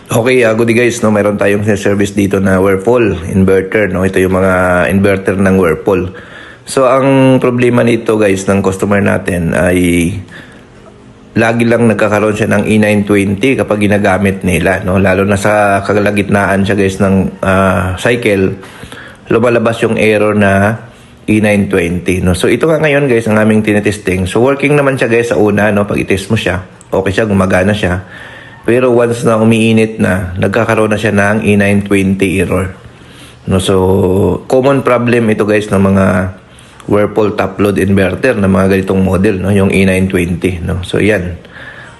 Okay, good day guys, no, mayroon tayong service dito na Whirlpool inverter, no. Ito yung mga inverter ng Whirlpool. So ang problema nito guys ng customer natin ay lagi lang nagkakaroon siya ng E920 kapag ginagamit nila, no. Lalo na sa kalagitnaan siya guys ng cycle, lumalabas yung error na E920, no. So ito nga ngayon guys ang aming tinetesting. So working naman siya guys sa una, no, pag i-test mo siya. Okay siya, gumagana siya. Pero once na umiinit na, nagkakaroon na siya ng E920 error. No, so, common problem ito guys ng mga Whirlpool top load inverter na mga ganitong model, no, yung E920. No? So, yan.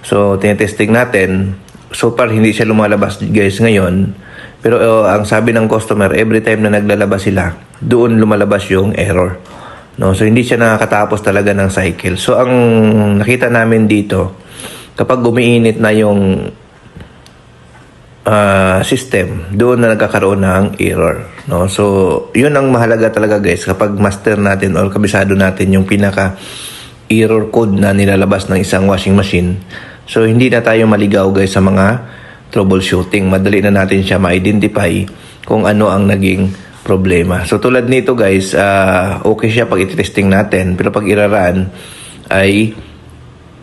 So, tinetesting natin. So far, hindi siya lumalabas guys ngayon. Pero ang sabi ng customer, every time na naglalabas sila, doon lumalabas yung error. No? So, hindi siya nakakatapos talaga ng cycle. So, ang nakita namin dito, kapag umiinit na yung system, doon na nagkakaroon ng error. No? So, yun ang mahalaga talaga guys. Kapag master natin or kabisado natin yung pinaka-error code na nilalabas ng isang washing machine, so hindi na tayo maligaw guys sa mga troubleshooting. Madali na natin siya ma-identify kung ano ang naging problema. So, tulad nito guys, okay siya pag itesting natin. Pero pag iraraan, ay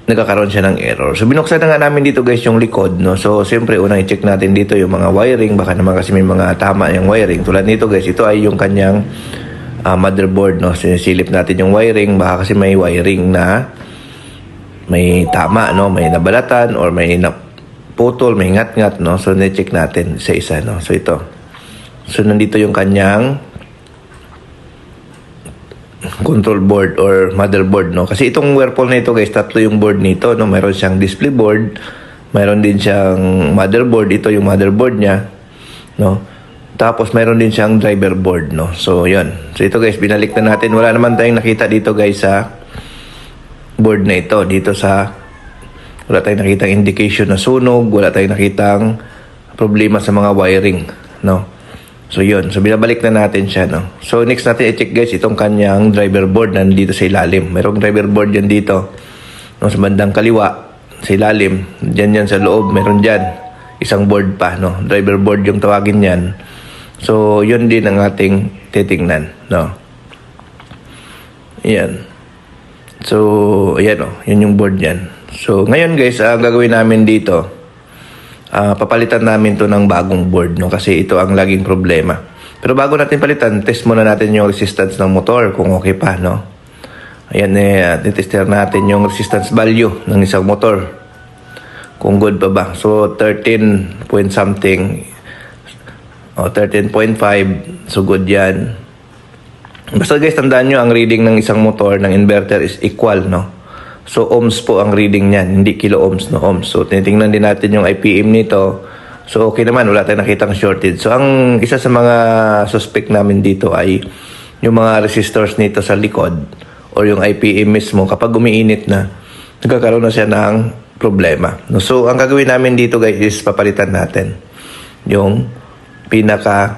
nagkakaroon siya ng error. So, binuksan na nga namin dito guys yung likod, no? So, siyempre, unang i-check natin dito yung mga wiring. Baka naman kasi may mga tama yung wiring. Tulad nito guys, ito ay yung kanyang motherboard, no? Sinisilip natin yung wiring. Baka kasi may wiring na may tama, no? May nabalatan or may naputol, may ngat-ngat, no? So, na-check natin isa-isa, no? So, ito. So, nandito yung kanyang control board or motherboard, no? Kasi itong Whirlpool na ito guys, tatlo yung board nito, no? Mayroon siyang display board, mayroon din siyang motherboard, ito yung motherboard niya, no? Tapos mayroon din siyang driver board, no? So yun. So ito guys, binalik na natin. Wala naman tayong nakita dito guys sa board na ito. Dito sa wala tayong nakitang indication na sunog, wala tayong nakitang problema sa mga wiring, no? So yun, so binabalik na natin siya, no. So next natin i-check guys itong kanyang driver board na nandito sa ilalim. Mayroong driver board yan dito, no, sa bandang kaliwa, sa ilalim. Diyan yan sa loob, meron diyan isang board pa, no. Driver board yung tawagin yan. So yun din ang ating titingnan, no. Ayan. So ayan, oh, yun yung board yan. So ngayon guys, ang gagawin namin dito, papalitan namin to ng bagong board, no, kasi ito ang laging problema. Pero bago natin palitan, test muna natin yung resistance ng motor kung okay pa, no. Ayan, titester natin yung resistance value ng isang motor kung good pa ba. So 13 point something, 13.5, so good yan. Basta guys, tandaan nyo ang reading ng isang motor ng inverter is equal, no. So, ohms po ang reading niyan, hindi kilo ohms, no, ohms. So, tinitingnan din natin yung IPM nito. So, okay naman, wala tayong nakitang shorted. So, ang isa sa mga suspect namin dito ay yung mga resistors nito sa likod or yung IPM mismo. Kapag umiinit na, nagkakaroon na siya ng problema. No? So, ang gagawin namin dito guys is papalitan natin yung pinaka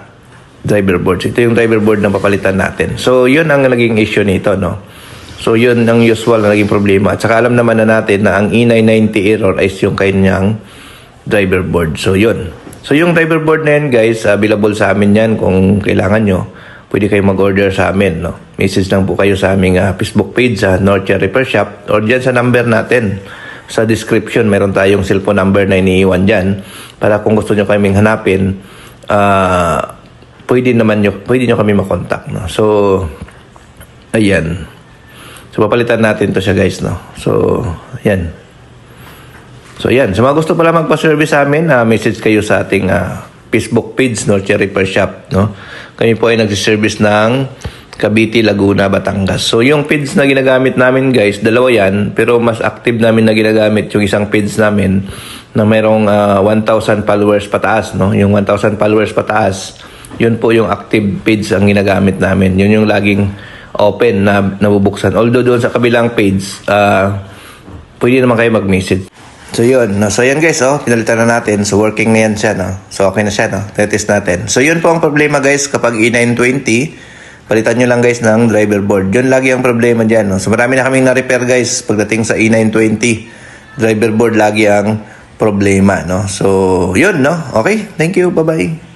driver board. Ito yung driver board na papalitan natin. So, yun ang naging issue nito, no. So, yun ang usual na naging problema. At saka alam naman na natin na ang E990 error is yung kanyang driver board. So, yun. So, yung driver board na yan, guys, available sa amin yan kung kailangan nyo. Pwede kayo mag-order sa amin, no? Message lang po kayo sa aming Facebook page sa Northshire Repair Shop or dyan sa number natin. Sa description, meron tayong cellphone number na iniiwan dyan para kung gusto nyo kaming hanapin, pwede nyo kami makontak, no? So, ayan. So, papalitan natin to siya guys, no. So, yan. So, yan. So, mga gusto pala magpa-service sa amin, message kayo sa ating Facebook page, Northshire Repair Shop, no. Kami po ay nagsiservice ng Cavite, Laguna, Batangas. So, yung page na ginagamit namin guys, dalawa yan, pero mas active namin na ginagamit yung isang page namin na mayroong 1,000 followers pataas, no. Yung 1,000 followers pataas, yun po yung active page ang ginagamit namin. Yun yung laging open na nabubuksan. Although doon sa kabilang page, pwede naman kayo mag-message. So yun. No? So yan guys, pinalitan na natin. So working na yan siya. No? So okay na siya. No? Test natin. So yun po ang problema guys kapag E920. Palitan nyo lang guys ng driver board. Yun lagi ang problema dyan. No? So marami na kaming na-repair guys pagdating sa E920. Driver board lagi ang problema, no? So, yun, no? Okay, thank you, bye-bye.